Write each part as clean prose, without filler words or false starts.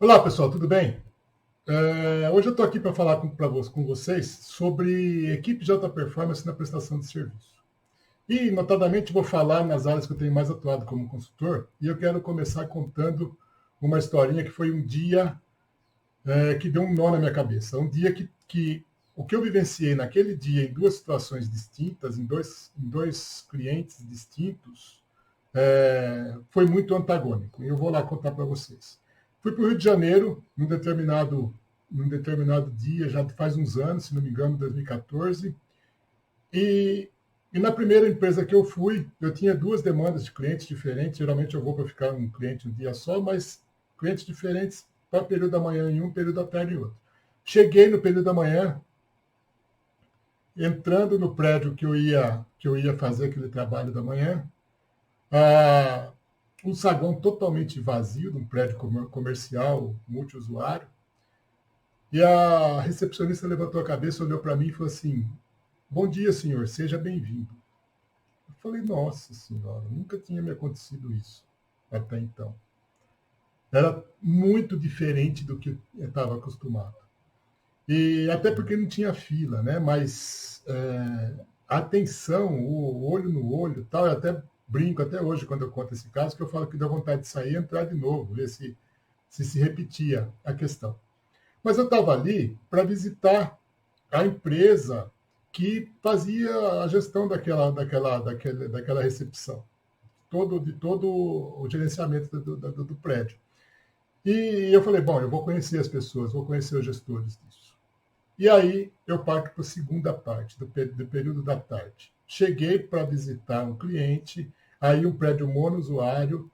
Olá, pessoal, tudo bem? Hoje eu estou aqui para falar com vocês sobre equipe de alta performance na prestação de serviço. E, notadamente, vou falar nas áreas que eu tenho mais atuado como consultor, e eu quero começar contando uma historinha que foi um dia que deu um nó na minha cabeça. Um dia que o que eu vivenciei naquele dia, em duas situações distintas, em dois clientes distintos, foi muito antagônico. E eu vou lá contar para vocês. Fui para o Rio de Janeiro, num determinado dia, já faz uns anos, se não me engano, 2014, e, e na primeira empresa que eu fui, eu tinha duas demandas de clientes diferentes. Geralmente eu vou para ficar um cliente um dia só, mas clientes diferentes para período da manhã em um, período da tarde em outro. Cheguei no período da manhã, entrando no prédio que eu ia fazer aquele trabalho da manhã, ah, um saguão totalmente vazio, de um prédio comercial, multiusuário, e a recepcionista levantou a cabeça, olhou para mim e falou assim: bom dia, senhor, seja bem-vindo. Eu falei: nossa senhora, nunca tinha me acontecido isso até então. Era muito diferente do que eu estava acostumado. E até porque não tinha fila, né? Mas a atenção, o olho no olho, tal, eu até brinco até hoje quando eu conto esse caso, que eu falo que dá vontade de sair e entrar de novo, ver se repetia a questão. Mas eu estava ali para visitar a empresa que fazia a gestão daquela recepção, de todo o gerenciamento do prédio. E eu falei: bom, eu vou conhecer as pessoas, vou conhecer os gestores disso. E aí eu parto para a segunda parte, do período da tarde. Cheguei para visitar um cliente, aí um prédio monousuário,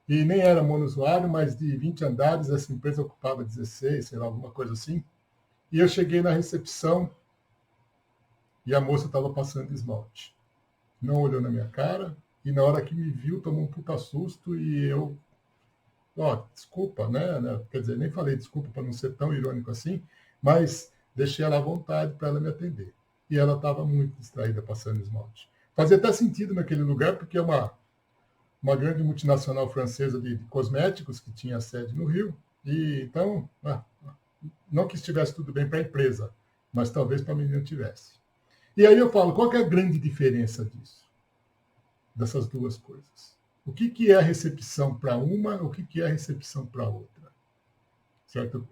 e nem era monousuário, mas de 20 andares, essa empresa ocupava 16, sei lá, alguma coisa assim. E eu cheguei na recepção e a moça estava passando esmalte. Não olhou na minha cara, e na hora que me viu, tomou um puta susto, e eu, desculpa, né? Quer dizer, nem falei desculpa para não ser tão irônico assim, mas deixei ela à vontade para ela me atender. E ela estava muito distraída passando esmalte. Fazia até sentido naquele lugar, porque é uma grande multinacional francesa de cosméticos que tinha sede no Rio. E então, não que estivesse tudo bem para a empresa, mas talvez para a menina tivesse. E aí eu falo: qual que é a grande diferença disso, dessas duas coisas? O que é a recepção para uma, o que é a recepção para outra? Certo?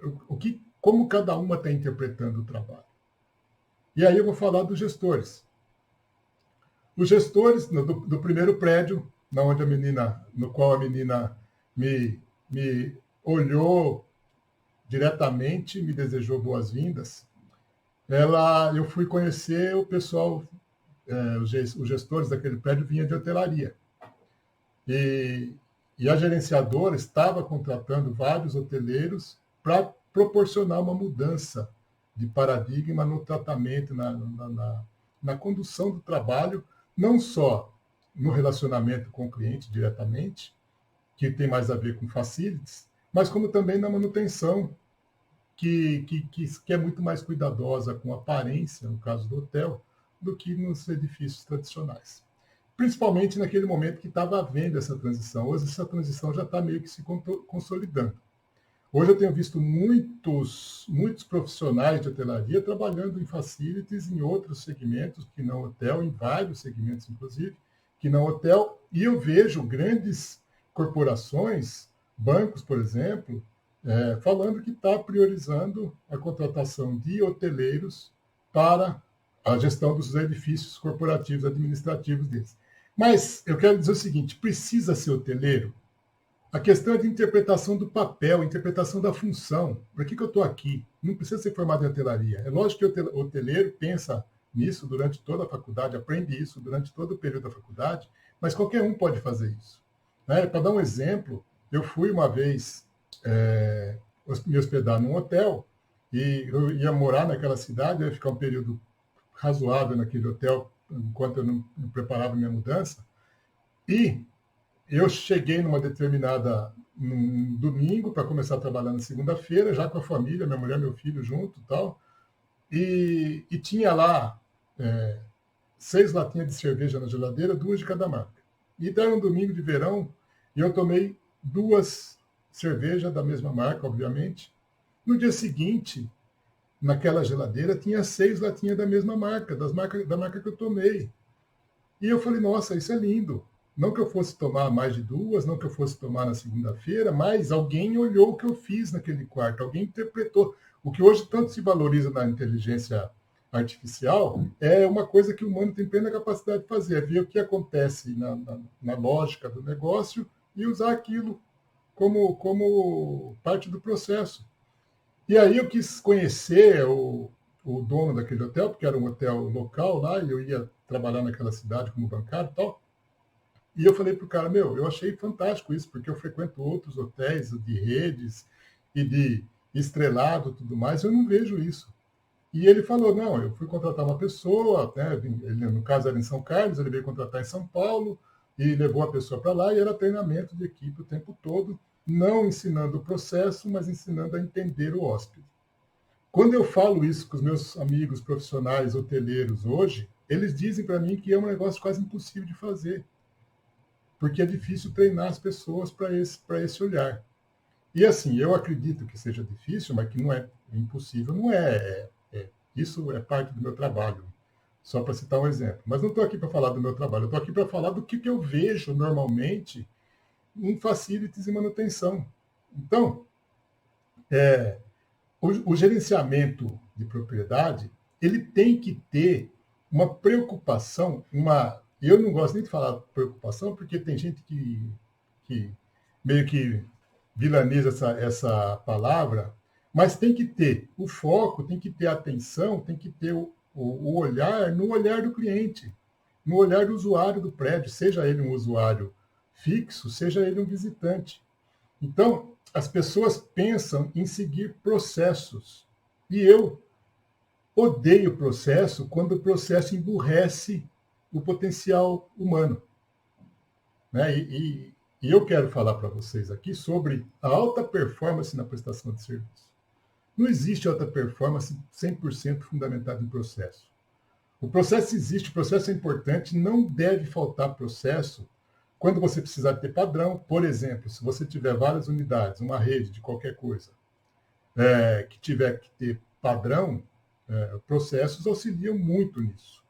Como cada uma está interpretando o trabalho. E aí eu vou falar dos gestores. Os gestores do primeiro prédio, no qual a menina me olhou diretamente, me desejou boas-vindas, eu fui conhecer o pessoal, os gestores daquele prédio vinham de hotelaria. E, e a gerenciadora estava contratando vários hoteleiros para proporcionar uma mudança de paradigma no tratamento, na condução do trabalho, não só no relacionamento com o cliente diretamente, que tem mais a ver com facilities, mas como também na manutenção, que é muito mais cuidadosa com a aparência, no caso do hotel, do que nos edifícios tradicionais. Principalmente naquele momento que estava havendo essa transição. Hoje essa transição já está meio que se consolidando. Hoje eu tenho visto muitos profissionais de hotelaria trabalhando em facilities em outros segmentos que não hotel, em vários segmentos, inclusive, que não hotel, e eu vejo grandes corporações, bancos, por exemplo, falando que está priorizando a contratação de hoteleiros para a gestão dos edifícios corporativos administrativos deles. Mas eu quero dizer o seguinte: precisa ser hoteleiro? A questão é de interpretação do papel, interpretação da função. Para que eu estou aqui? Não precisa ser formado em hotelaria. É lógico que o hoteleiro pensa nisso durante toda a faculdade, aprende isso durante todo o período da faculdade, mas qualquer um pode fazer isso. Né? Para dar um exemplo, eu fui uma vez me hospedar num hotel e eu ia morar naquela cidade, eu ia ficar um período razoável naquele hotel enquanto eu não preparava minha mudança. E eu cheguei num domingo para começar a trabalhar na segunda-feira, já com a família, minha mulher, meu filho junto, tal, e tinha lá 6 latinhas de cerveja na geladeira, 2 de cada marca. E era um domingo de verão e eu tomei 2 cerveja da mesma marca, obviamente. No dia seguinte, naquela geladeira, tinha 6 latinhas da mesma marca, da marca que eu tomei. E eu falei, nossa, isso é lindo. Não que eu fosse tomar mais de 2, não que eu fosse tomar na segunda-feira, mas alguém olhou o que eu fiz naquele quarto, alguém interpretou. O que hoje tanto se valoriza na inteligência artificial é uma coisa que o humano tem plena capacidade de fazer, é ver o que acontece na lógica do negócio e usar aquilo como parte do processo. E aí eu quis conhecer o dono daquele hotel, porque era um hotel local lá, e eu ia trabalhar naquela cidade como bancário e tal. E eu falei pro cara, meu, eu achei fantástico isso, porque eu frequento outros hotéis de redes e de estrelado e tudo mais, eu não vejo isso. E ele falou, não, eu fui contratar uma pessoa, né, ele, no caso era em São Carlos, ele veio contratar em São Paulo e levou a pessoa para lá e era treinamento de equipe o tempo todo, não ensinando o processo, mas ensinando a entender o hóspede. Quando eu falo isso com os meus amigos profissionais hoteleiros hoje, eles dizem para mim que é um negócio quase impossível de fazer, porque é difícil treinar as pessoas para esse olhar. E assim, eu acredito que seja difícil, mas que não é impossível, não é. Isso é parte do meu trabalho, só para citar um exemplo. Mas não estou aqui para falar do meu trabalho, eu estou aqui para falar do que eu vejo normalmente em facilities e manutenção. Então, o gerenciamento de propriedade, ele tem que ter uma preocupação, eu não gosto nem de falar preocupação, porque tem gente que meio que vilaniza essa palavra, mas tem que ter o foco, tem que ter a atenção, tem que ter o olhar no olhar do cliente, no olhar do usuário do prédio, seja ele um usuário fixo, seja ele um visitante. Então, as pessoas pensam em seguir processos. E eu odeio o processo quando o processo emburrece o potencial humano. Né? E eu quero falar para vocês aqui sobre a alta performance na prestação de serviço. Não existe alta performance 100% fundamentada em processo. O processo existe, o processo é importante, não deve faltar processo quando você precisar ter padrão. Por exemplo, se você tiver várias unidades, uma rede de qualquer coisa, que tiver que ter padrão, processos auxiliam muito nisso.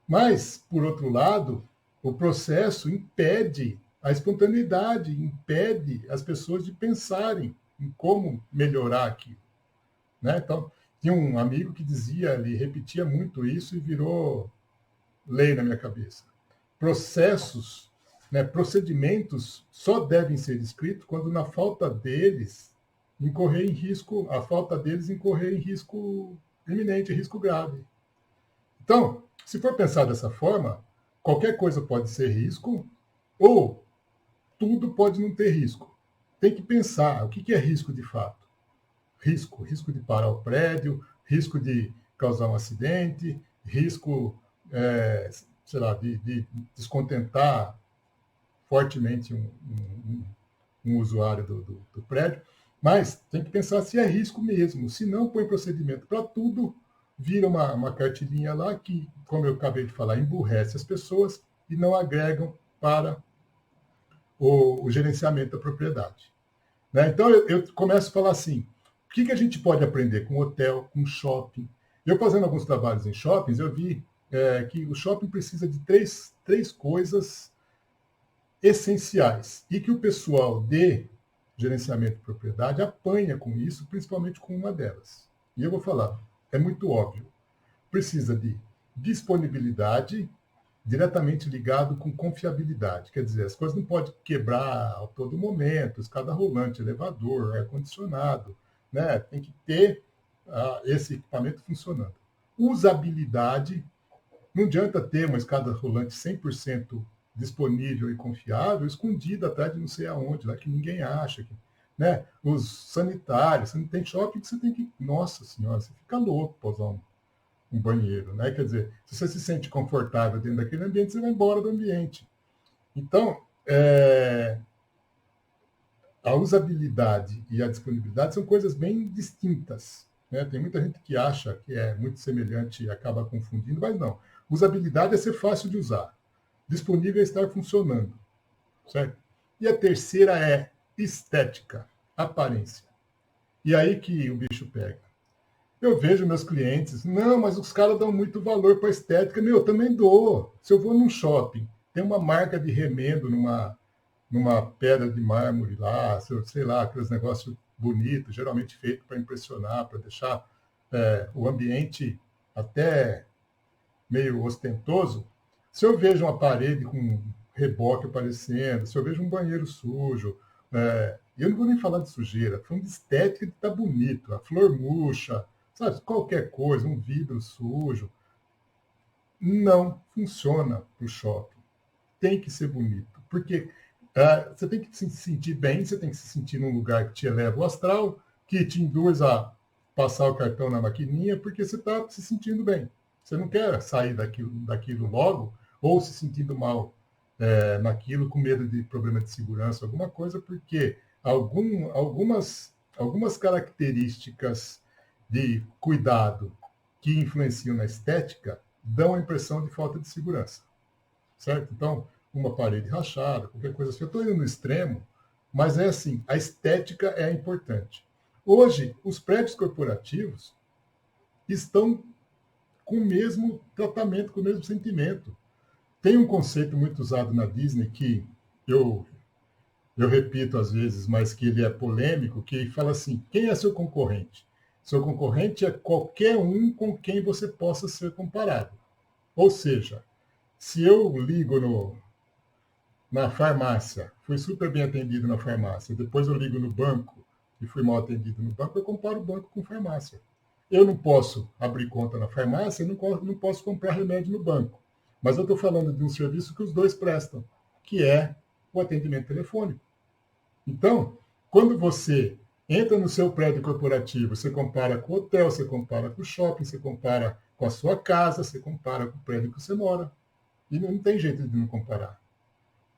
Mas, por outro lado, o processo impede a espontaneidade, impede as pessoas de pensarem em como melhorar aquilo. Né? Então, tinha um amigo que dizia, ele repetia muito isso e virou lei na minha cabeça. Processos, né, procedimentos só devem ser descritos quando na falta deles incorrer em risco, a falta deles incorrer em risco iminente, risco grave. Então, se for pensar dessa forma, qualquer coisa pode ser risco ou tudo pode não ter risco. Tem que pensar o que é risco de fato. Risco de parar o prédio, risco de causar um acidente, risco, sei lá, de descontentar fortemente um usuário do prédio. Mas tem que pensar se é risco mesmo. Se não, põe procedimento para tudo, vira uma cartilinha lá que, como eu acabei de falar, emburrece as pessoas e não agregam para o gerenciamento da propriedade. Né? Então, eu começo a falar assim, o que a gente pode aprender com hotel, com shopping? Eu fazendo alguns trabalhos em shoppings, eu vi que o shopping precisa de três coisas essenciais e que o pessoal de gerenciamento de propriedade apanha com isso, principalmente com uma delas. E eu vou falar, é muito óbvio. Precisa de disponibilidade diretamente ligado com confiabilidade. Quer dizer, as coisas não podem quebrar a todo momento, escada rolante, elevador, ar-condicionado, né? Tem que ter esse equipamento funcionando. Usabilidade, não adianta ter uma escada rolante 100% disponível e confiável, escondida atrás de não sei aonde, lá que ninguém acha. Né? Os sanitários, você não tem shopping que você tem que... Nossa senhora, você fica louco para usar um banheiro, né? Quer dizer, se você se sente confortável dentro daquele ambiente, você vai embora do ambiente. Então, a usabilidade e a disponibilidade são coisas bem distintas. Né? Tem muita gente que acha que é muito semelhante e acaba confundindo, mas não. Usabilidade é ser fácil de usar. Disponível é estar funcionando. Certo? E a terceira é estética. aparência. E aí que o bicho pega. Eu vejo meus clientes, não, mas os caras dão muito valor para a estética. Meu, eu também dou. Se eu vou num shopping, tem uma marca de remendo numa pedra de mármore lá, sei lá, aqueles negócios bonitos, geralmente feito para impressionar, para deixar o ambiente até meio ostentoso. Se eu vejo uma parede com reboque aparecendo, se eu vejo um banheiro sujo, e eu não vou nem falar de sujeira, falando de estética de estar bonito, a flor murcha, sabe, qualquer coisa, um vidro sujo, não funciona para o shopping. Tem que ser bonito, porque você tem que se sentir bem, você tem que se sentir num lugar que te eleva o astral, que te induz a passar o cartão na maquininha, porque você está se sentindo bem. Você não quer sair daquilo logo, ou se sentindo mal naquilo, com medo de problema de segurança, alguma coisa, porque algumas características de cuidado que influenciam na estética dão a impressão de falta de segurança, certo? Então, uma parede rachada, qualquer coisa assim. Eu estou indo no extremo, mas é assim, a estética é importante. Hoje, os prédios corporativos estão com o mesmo tratamento, com o mesmo sentimento. Tem um conceito muito usado na Disney que eu, eu repito às vezes, mas que ele é polêmico, que fala assim, quem é seu concorrente? Seu concorrente é qualquer um com quem você possa ser comparado. Ou seja, se eu ligo na farmácia, fui super bem atendido na farmácia, depois eu ligo no banco e fui mal atendido no banco, eu comparo o banco com farmácia. Eu não posso abrir conta na farmácia, não posso comprar remédio no banco. Mas eu estou falando de um serviço que os dois prestam, que é o atendimento telefônico. Então, quando você entra no seu prédio corporativo, você compara com o hotel, você compara com o shopping, você compara com a sua casa, você compara com o prédio que você mora. E não tem jeito de não comparar.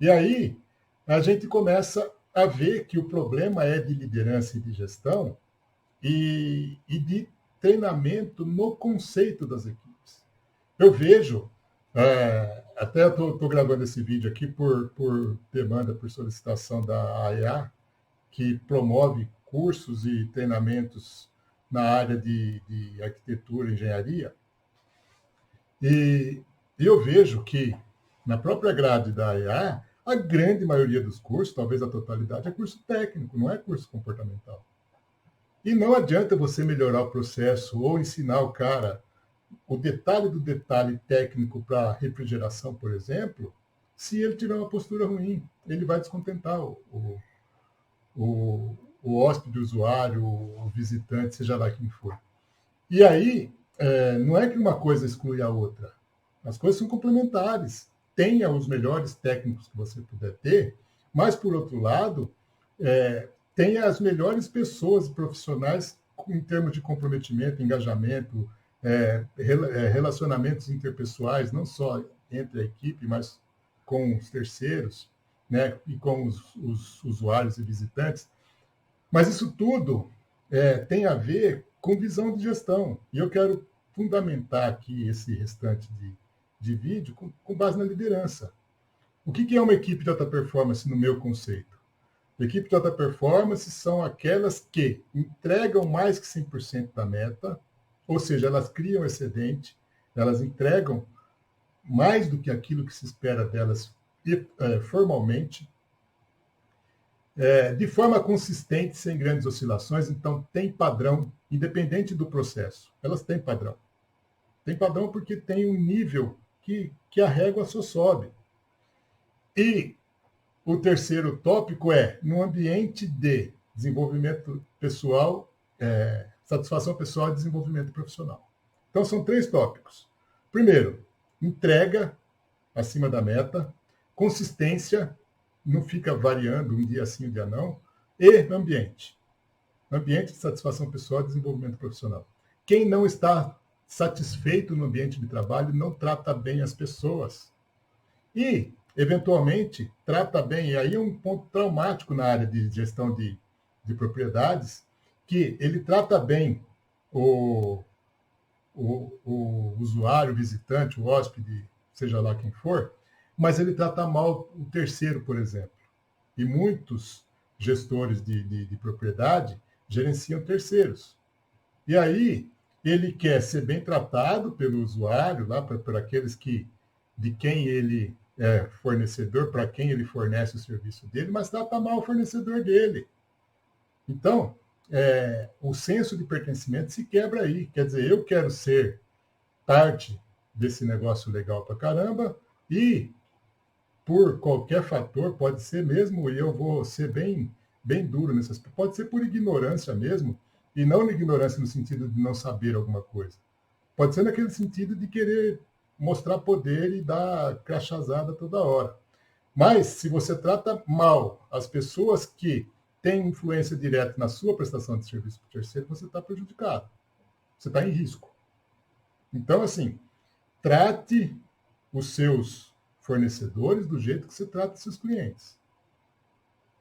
E aí, a gente começa a ver que o problema é de liderança e de gestão e de treinamento no conceito das equipes. Eu vejo, até estou gravando esse vídeo aqui por demanda, por solicitação da AEA, que promove cursos e treinamentos na área de arquitetura e engenharia, e eu vejo que na própria grade da AEA, a grande maioria dos cursos, talvez a totalidade, é curso técnico, não é curso comportamental. E não adianta você melhorar o processo ou ensinar o cara o detalhe do detalhe técnico para refrigeração, por exemplo, se ele tiver uma postura ruim. Ele vai descontentar o hóspede, o usuário, o visitante, seja lá quem for. E aí, não é que uma coisa exclui a outra. As coisas são complementares. Tenha os melhores técnicos que você puder ter, mas, por outro lado, tenha as melhores pessoas e profissionais em termos de comprometimento, engajamento, relacionamentos interpessoais, não só entre a equipe, mas com os terceiros, né, e com os usuários e visitantes. Mas isso tudo tem a ver com visão de gestão. E eu quero fundamentar aqui esse restante de vídeo com base na liderança. O que é uma equipe de alta performance no meu conceito? Equipe de alta performance são aquelas que entregam mais que 100% da meta, ou seja, elas criam excedente, elas entregam mais do que aquilo que se espera delas formalmente, de forma consistente, sem grandes oscilações, então tem padrão, independente do processo. Elas têm padrão. Tem padrão porque tem um nível que a régua só sobe. E o terceiro tópico é, no ambiente de desenvolvimento pessoal, satisfação pessoal e desenvolvimento profissional. Então, são 3 tópicos. Primeiro, entrega acima da meta, consistência, não fica variando um dia sim, um dia não, e ambiente. Ambiente de satisfação pessoal e desenvolvimento profissional. Quem não está satisfeito no ambiente de trabalho não trata bem as pessoas. E, eventualmente, trata bem, e aí é um ponto traumático na área de gestão de propriedades, que ele trata bem o usuário, o visitante, o hóspede, seja lá quem for, mas ele trata mal o terceiro, por exemplo. E muitos gestores de propriedade gerenciam terceiros. E aí ele quer ser bem tratado pelo usuário, lá por aqueles de quem ele é fornecedor, para quem ele fornece o serviço dele, mas trata mal o fornecedor dele. Então, o senso de pertencimento se quebra aí. Quer dizer, eu quero ser parte desse negócio legal para caramba e, por qualquer fator, pode ser mesmo, e eu vou ser bem duro nessas, pode ser por ignorância mesmo, e não ignorância no sentido de não saber alguma coisa. Pode ser naquele sentido de querer mostrar poder e dar crachazada toda hora. Mas, se você trata mal as pessoas que têm influência direta na sua prestação de serviço para o terceiro, você está prejudicado. Você está em risco. Então, assim, trate os seus fornecedores do jeito que você trata os seus clientes.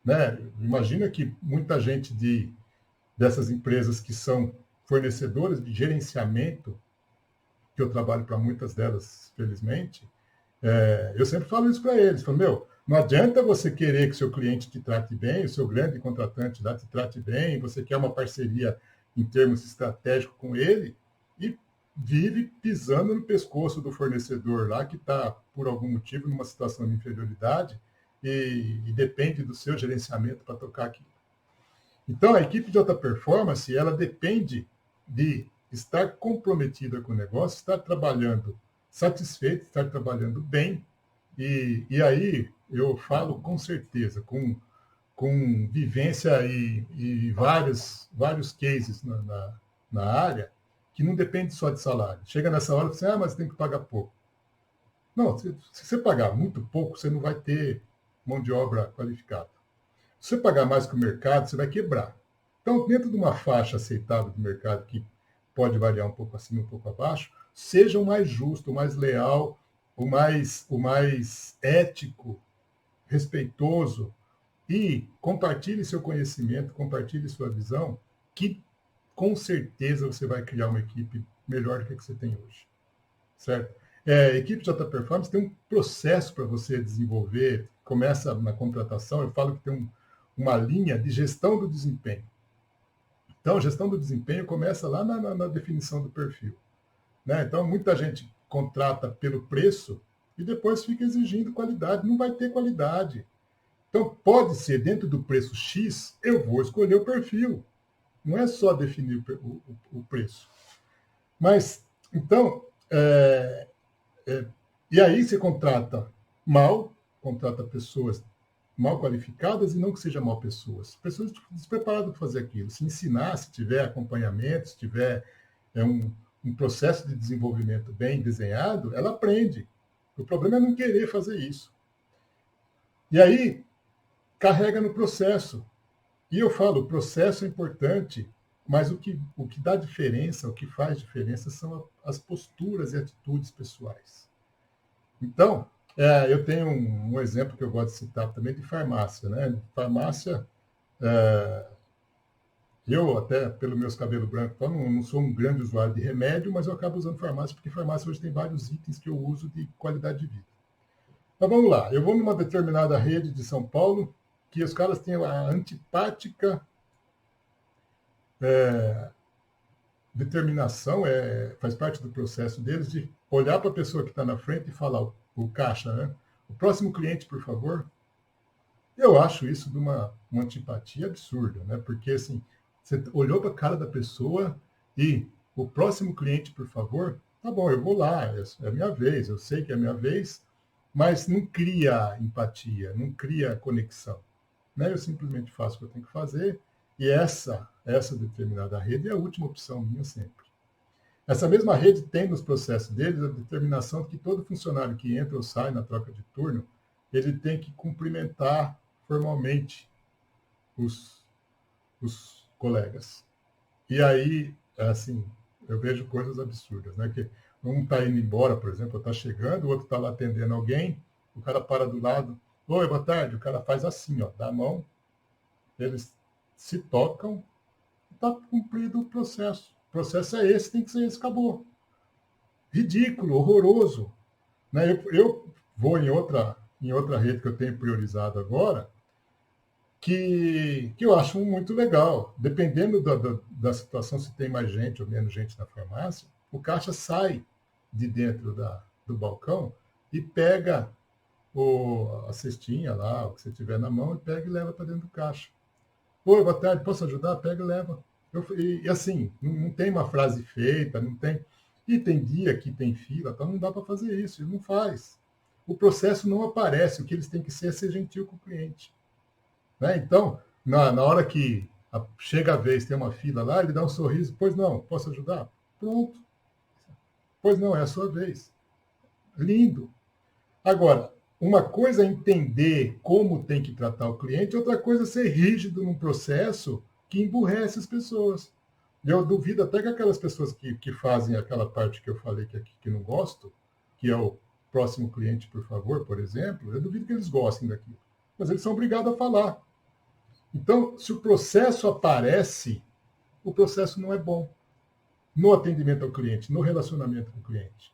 Né? Imagina que muita gente dessas empresas que são fornecedoras de gerenciamento, que eu trabalho para muitas delas, felizmente, eu sempre falo isso para eles. Falo, não adianta você querer que o seu cliente te trate bem, o seu grande contratante lá te trate bem, você quer uma parceria em termos estratégicos com ele, e vive pisando no pescoço do fornecedor lá que está, por algum motivo, numa situação de inferioridade e depende do seu gerenciamento para tocar aquilo. Então, a equipe de alta performance, ela depende de estar comprometida com o negócio, estar trabalhando satisfeito, estar trabalhando bem, e aí eu falo com certeza, com vivência e vários cases na área, que não depende só de salário. Chega nessa hora e você, mas tem que pagar pouco. Não, se você pagar muito pouco, você não vai ter mão de obra qualificada. Se você pagar mais que o mercado, você vai quebrar. Então, dentro de uma faixa aceitável do mercado, que pode variar um pouco acima, um pouco abaixo, seja o mais justo, o mais leal, o mais ético, respeitoso, e compartilhe seu conhecimento, compartilhe sua visão, que com certeza você vai criar uma equipe melhor do que você tem hoje. Certo? Equipe de alta performance tem um processo para você desenvolver, começa na contratação, eu falo que tem uma linha de gestão do desempenho. Então, a gestão do desempenho começa lá na definição do perfil. Né? Então, muita gente contrata pelo preço e depois fica exigindo qualidade. Não vai ter qualidade. Então, pode ser, dentro do preço X, eu vou escolher o perfil. Não é só definir o preço. Mas, então, e aí você contrata pessoas mal qualificadas e não que sejam mal pessoas despreparadas para fazer aquilo. Se ensinar, se tiver acompanhamento, se tiver um processo de desenvolvimento bem desenhado, ela aprende. O problema é não querer fazer isso. E aí, carrega no processo. E eu falo, o processo é importante, mas o que dá diferença, o que faz diferença são as posturas e atitudes pessoais. Então, eu tenho um exemplo que eu gosto de citar também de farmácia. Né? Farmácia, eu até, pelos meus cabelos brancos, não sou um grande usuário de remédio, mas eu acabo usando farmácia, porque farmácia hoje tem vários itens que eu uso de qualidade de vida. Mas vamos lá, eu vou numa determinada rede de São Paulo, que os caras têm a antipática determinação, faz parte do processo deles, de olhar para a pessoa que está na frente e falar, o caixa, né? O próximo cliente, por favor. Eu acho isso de uma antipatia absurda, né? Porque, assim, você olhou para a cara da pessoa e o próximo cliente, por favor, tá bom, eu vou lá, é a minha vez, eu sei que é a minha vez, mas não cria empatia, não cria conexão. Né? Eu simplesmente faço o que eu tenho que fazer e essa determinada rede é a última opção minha sempre. Essa mesma rede tem nos processos deles a determinação de que todo funcionário que entra ou sai na troca de turno, ele tem que cumprimentar formalmente os colegas. E aí, assim, eu vejo coisas absurdas, né? Que um está indo embora, por exemplo, está chegando, o outro está lá atendendo alguém, o cara para do lado, oi, boa tarde, o cara faz assim, ó, dá a mão, eles se tocam, está cumprido o processo. O processo é esse, tem que ser esse, acabou. Ridículo, horroroso. Né? Eu vou em outra rede que eu tenho priorizado agora, que eu acho muito legal. Dependendo da situação, se tem mais gente ou menos gente na farmácia, o caixa sai de dentro do balcão e pega a cestinha lá, o que você tiver na mão, e pega e leva para dentro do caixa. Oi, boa tarde, posso ajudar? Pega e leva. E assim, não tem uma frase feita, não tem. E tem dia que tem fila, então não dá para fazer isso, ele não faz. O processo não aparece, o que eles têm que ser gentil com o cliente. Né? Então, na hora que chega a vez, tem uma fila lá, ele dá um sorriso, pois não, posso ajudar? Pronto. Pois não, é a sua vez. Lindo. Agora, uma coisa é entender como tem que tratar o cliente, outra coisa é ser rígido num processo que emburrece as pessoas. Eu duvido até que aquelas pessoas que fazem aquela parte que eu falei que não gosto, que é o próximo cliente, por favor, por exemplo, eu duvido que eles gostem daquilo. Mas eles são obrigados a falar. Então, se o processo aparece, o processo não é bom no atendimento ao cliente, no relacionamento com o cliente.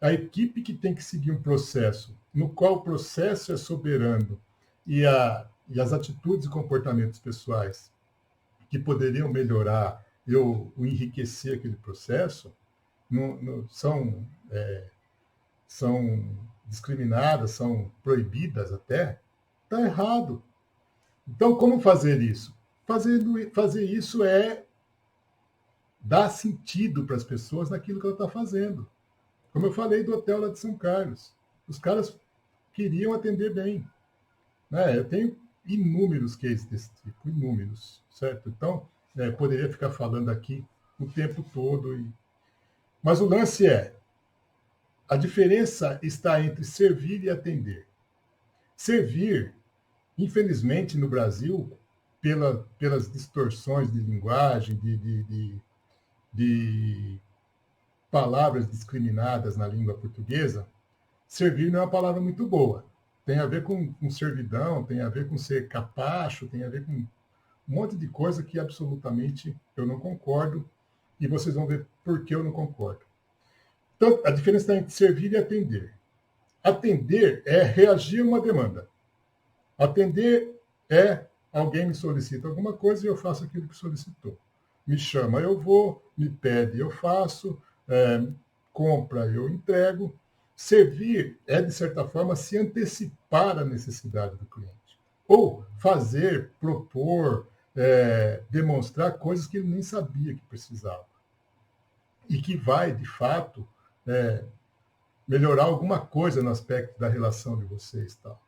A equipe que tem que seguir um processo no qual o processo é soberano e as atitudes e comportamentos pessoais que poderiam melhorar ou enriquecer aquele processo são discriminadas, são proibidas até, está errado. Então, como fazer isso? Fazer isso é dar sentido para as pessoas naquilo que ela está fazendo. Como eu falei do hotel lá de São Carlos. Os caras queriam atender bem. Né? Eu tenho inúmeros cases desse tipo, inúmeros, certo? Então, poderia ficar falando aqui o tempo todo. Mas o lance a diferença está entre servir e atender. Servir, infelizmente, no Brasil, pelas distorções de linguagem, de palavras discriminadas na língua portuguesa, servir não é uma palavra muito boa. Tem a ver com servidão, tem a ver com ser capacho, tem a ver com um monte de coisa que absolutamente eu não concordo, e vocês vão ver por que eu não concordo. Então, a diferença entre servir e atender. Atender é reagir a uma demanda. Atender é alguém me solicita alguma coisa e eu faço aquilo que solicitou. Me chama, eu vou, me pede, eu faço, compra, eu entrego. Servir é, de certa forma, se antecipar à necessidade do cliente. Ou fazer, propor, demonstrar coisas que ele nem sabia que precisava. E que vai, de fato, melhorar alguma coisa no aspecto da relação de vocês. Tal.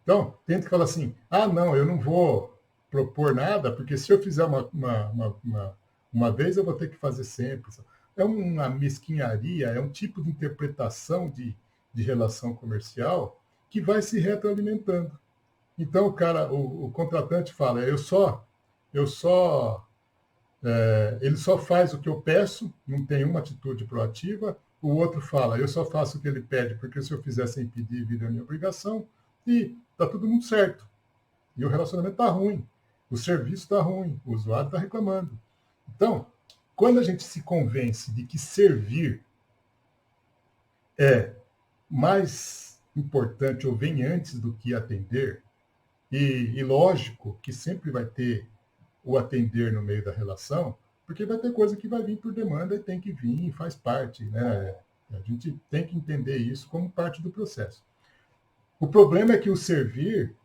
Então, tem que falar assim, não, eu não vou propor nada, porque se eu fizer uma vez, eu vou ter que fazer sempre. É uma mesquinharia, é um tipo de interpretação de relação comercial que vai se retroalimentando. Então, o contratante fala, ele só faz o que eu peço, não tem uma atitude proativa. O outro fala, eu só faço o que ele pede, porque se eu fizer sem pedir, vira minha obrigação. E está tudo muito certo. E o relacionamento está ruim. O serviço está ruim. O usuário está reclamando. Então, quando a gente se convence de que servir é mais importante ou vem antes do que atender, e lógico que sempre vai ter o atender no meio da relação, porque vai ter coisa que vai vir por demanda e tem que vir, faz parte, né? A gente tem que entender isso como parte do processo. O problema é que o servir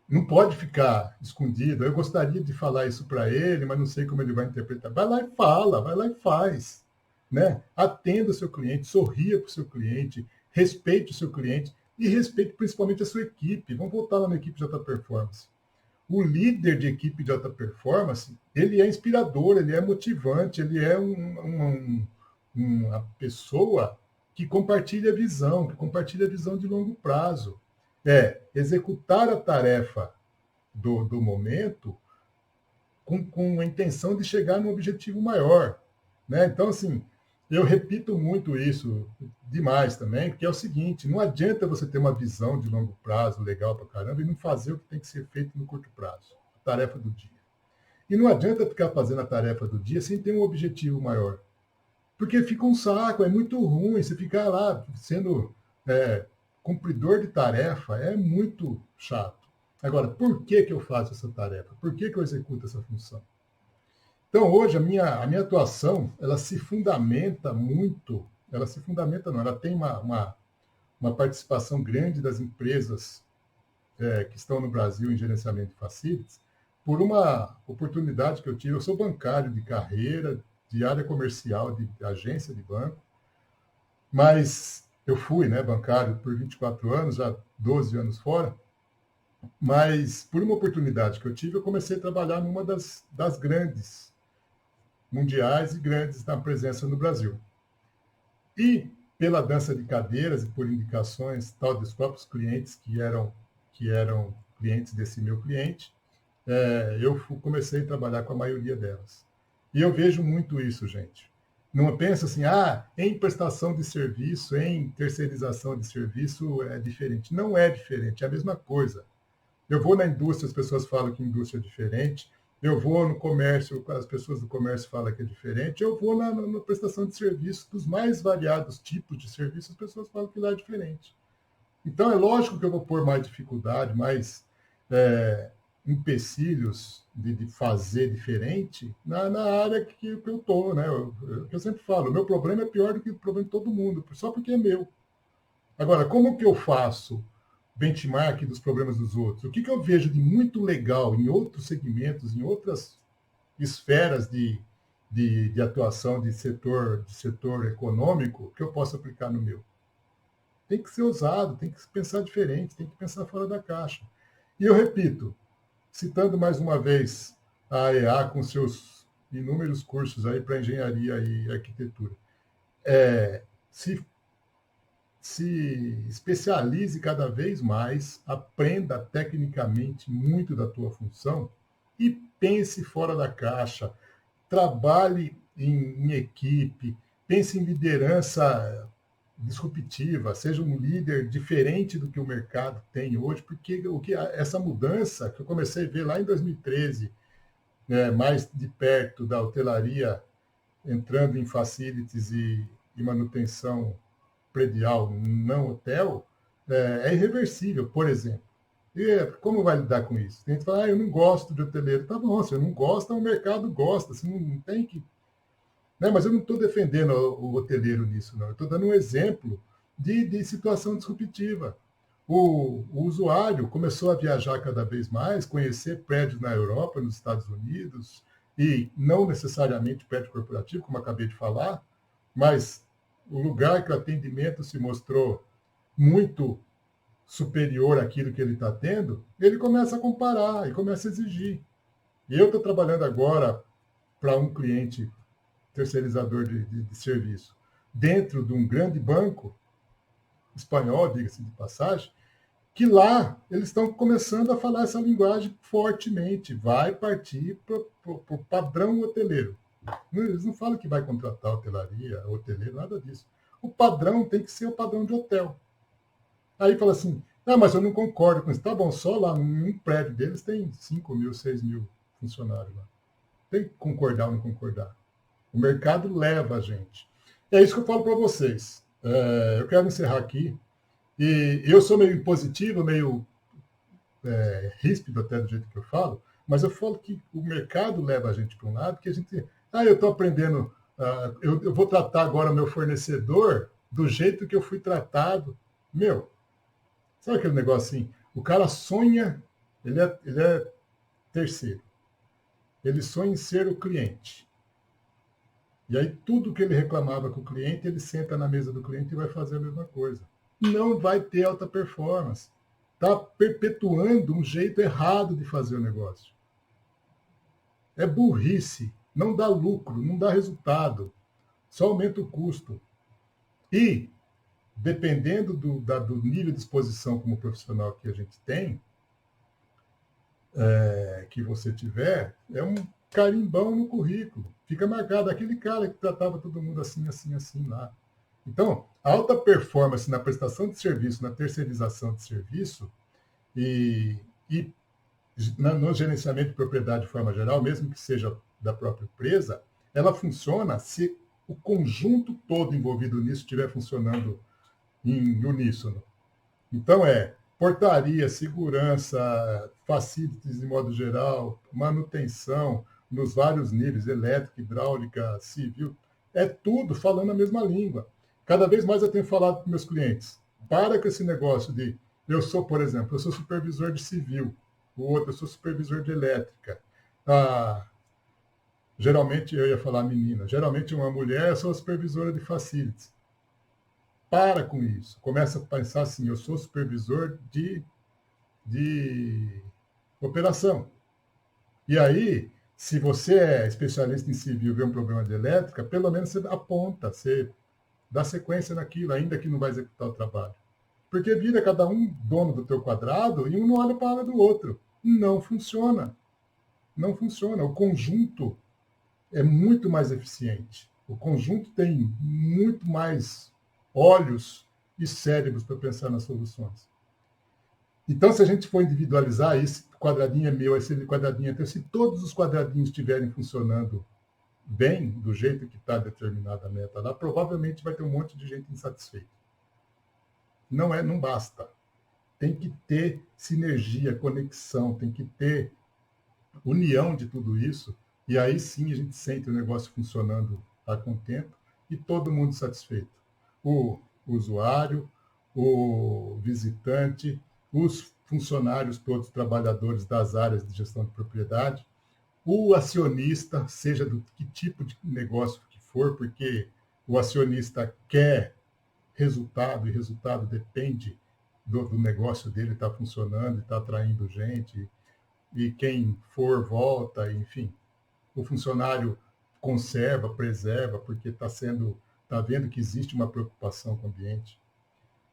não pode ficar escondido. Eu gostaria de falar isso para ele, mas não sei como ele vai interpretar. Vai lá e fala, vai lá e faz. Né? Atenda o seu cliente, sorria para o seu cliente, respeite o seu cliente e respeite principalmente a sua equipe. Vamos voltar lá na equipe de alta performance. O líder de equipe de alta performance, ele é inspirador, ele é motivante, ele é uma pessoa que compartilha a visão, que compartilha a visão de longo prazo. Executar a tarefa do momento com a intenção de chegar num objetivo maior. Né? Então, assim, eu repito muito isso demais também, porque é o seguinte, não adianta você ter uma visão de longo prazo legal para caramba e não fazer o que tem que ser feito no curto prazo, a tarefa do dia. E não adianta ficar fazendo a tarefa do dia sem ter um objetivo maior. Porque fica um saco, é muito ruim você ficar lá sendo cumpridor de tarefa, é muito chato. Agora, por que que eu faço essa tarefa? Por que que eu executo essa função? Então, hoje, a minha atuação, ela se fundamenta muito, ela se fundamenta não, ela tem uma participação grande das empresas que estão no Brasil em gerenciamento de facilities, por uma oportunidade que eu tive. Eu sou bancário de carreira, de área comercial, de agência de banco, mas eu fui, né, bancário por 24 anos, já 12 anos fora, mas por uma oportunidade que eu tive, eu comecei a trabalhar numa das grandes mundiais e grandes na presença no Brasil. E pela dança de cadeiras e por indicações tal dos próprios clientes que eram clientes desse meu cliente, eu comecei a trabalhar com a maioria delas. E eu vejo muito isso, gente. Não pensa assim, em prestação de serviço, em terceirização de serviço é diferente. Não é diferente, é a mesma coisa. Eu vou na indústria, as pessoas falam que indústria é diferente. Eu vou no comércio, as pessoas do comércio falam que é diferente. Eu vou na prestação de serviço, dos mais variados tipos de serviço, as pessoas falam que lá é diferente. Então, é lógico que eu vou pôr mais dificuldade, mais empecilhos de fazer diferente na área que eu estou, né? Eu sempre falo, o meu problema é pior do que o problema de todo mundo, só porque é meu. Agora, como que eu faço benchmark dos problemas dos outros? O que eu vejo de muito legal em outros segmentos, em outras esferas de atuação de setor econômico, que eu posso aplicar no meu? Tem que ser ousado, tem que pensar diferente, tem que pensar fora da caixa. E eu repito, citando mais uma vez a AEA com seus inúmeros cursos aí para engenharia e arquitetura, se se especialize cada vez mais, aprenda tecnicamente muito da tua função e pense fora da caixa, trabalhe em equipe, pense em liderança disruptiva, seja um líder diferente do que o mercado tem hoje, porque essa mudança que eu comecei a ver lá em 2013, né, mais de perto da hotelaria entrando em facilities e manutenção predial, não hotel, é irreversível, por exemplo. E como vai lidar com isso? Tem gente que fala, eu não gosto de hoteleiro. Tá bom, você não gosta, o mercado gosta. Você não tem que. Né? Mas eu não estou defendendo o hoteleiro nisso, não. Eu estou dando um exemplo de situação disruptiva. O usuário começou a viajar cada vez mais, conhecer prédios na Europa, nos Estados Unidos, e não necessariamente prédio corporativo, como acabei de falar, mas o lugar que o atendimento se mostrou muito superior àquilo que ele está tendo, ele começa a comparar e começa a exigir. E eu estou trabalhando agora para um cliente terceirizador de serviço dentro de um grande banco espanhol, diga-se de passagem, que lá eles estão começando a falar essa linguagem fortemente, vai partir para o padrão hoteleiro. Eles não falam que vai contratar hotelaria, hoteleiro, nada disso. O padrão tem que ser o padrão de hotel. Aí fala assim, mas eu não concordo com isso. Tá bom, só lá num prédio deles tem 5 mil, 6 mil funcionários lá. Tem que concordar ou não concordar. O mercado leva a gente. É isso que eu falo para vocês. Eu quero encerrar aqui. E eu sou meio impositivo, meio ríspido até do jeito que eu falo, mas eu falo que o mercado leva a gente para um lado que a gente... eu estou aprendendo... eu vou tratar agora meu fornecedor do jeito que eu fui tratado. Meu, sabe aquele negócio assim? O cara sonha, ele é terceiro. Ele sonha em ser o cliente. E aí tudo que ele reclamava com o cliente, ele senta na mesa do cliente e vai fazer a mesma coisa. Não vai ter alta performance. Está perpetuando um jeito errado de fazer o negócio. É burrice. Não dá lucro, não dá resultado. Só aumenta o custo. E, dependendo do nível de exposição como profissional que a gente tem, que você tiver, é um carimbão no currículo. Fica marcado aquele cara que tratava todo mundo assim, assim, assim lá. Então, a alta performance na prestação de serviço, na terceirização de serviço e no gerenciamento de propriedade de forma geral, mesmo que seja da própria empresa, ela funciona se o conjunto todo envolvido nisso estiver funcionando em uníssono. Então, portaria, segurança, facilities de modo geral, manutenção nos vários níveis, elétrica, hidráulica, civil, é tudo falando a mesma língua. Cada vez mais eu tenho falado com meus clientes, para com esse negócio de, eu sou, por exemplo, eu sou supervisor de civil, o outro, eu sou supervisor de elétrica. Ah, geralmente, eu ia falar menina, geralmente uma mulher, eu sou supervisora de facilities. Para com isso. Começa a pensar assim, eu sou supervisor de operação. E aí, se você é especialista em civil e vê um problema de elétrica, pelo menos você aponta, você dá sequência naquilo, ainda que não vai executar o trabalho. Porque vira cada um dono do teu quadrado e um não olha para a área do outro. Não funciona. Não funciona. O conjunto é muito mais eficiente. O conjunto tem muito mais olhos e cérebros para pensar nas soluções. Então, se a gente for individualizar, esse quadradinho é meu, esse quadradinho é teu, se todos os quadradinhos estiverem funcionando bem, do jeito que está determinada a meta lá, provavelmente vai ter um monte de gente insatisfeita. Não basta. Tem que ter sinergia, conexão, tem que ter união de tudo isso, e aí sim a gente sente o negócio funcionando a contento e todo mundo satisfeito. O usuário, o visitante, os funcionários todos, trabalhadores das áreas de gestão de propriedade, o acionista, seja do que tipo de negócio que for, porque o acionista quer resultado, e resultado depende do negócio dele estar funcionando, estar atraindo gente, e quem for volta, enfim. O funcionário conserva, preserva, porque está vendo que existe uma preocupação com o ambiente.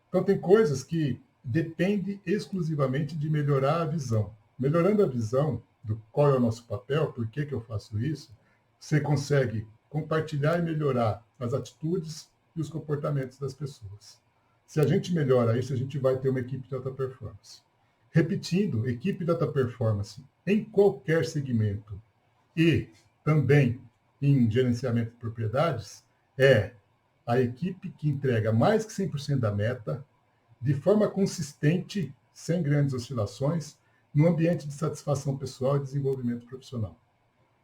Então, tem coisas que dependem exclusivamente de melhorar a visão. Melhorando a visão do qual é o nosso papel, por que eu faço isso, você consegue compartilhar e melhorar as atitudes e os comportamentos das pessoas. Se a gente melhora isso, a gente vai ter uma equipe de alta performance. Repetindo, equipe de alta performance em qualquer segmento e também em gerenciamento de propriedades é a equipe que entrega mais que 100% da meta, de forma consistente, sem grandes oscilações, no ambiente de satisfação pessoal e desenvolvimento profissional.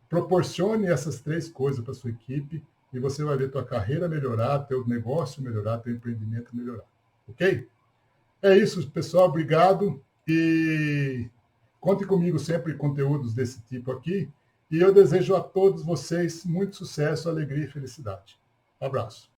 Proporcione essas três coisas para a sua equipe e você vai ver tua carreira melhorar, teu negócio melhorar, teu empreendimento melhorar. Ok? É isso, pessoal. Obrigado. E conte comigo sempre conteúdos desse tipo aqui. E eu desejo a todos vocês muito sucesso, alegria e felicidade. Um abraço.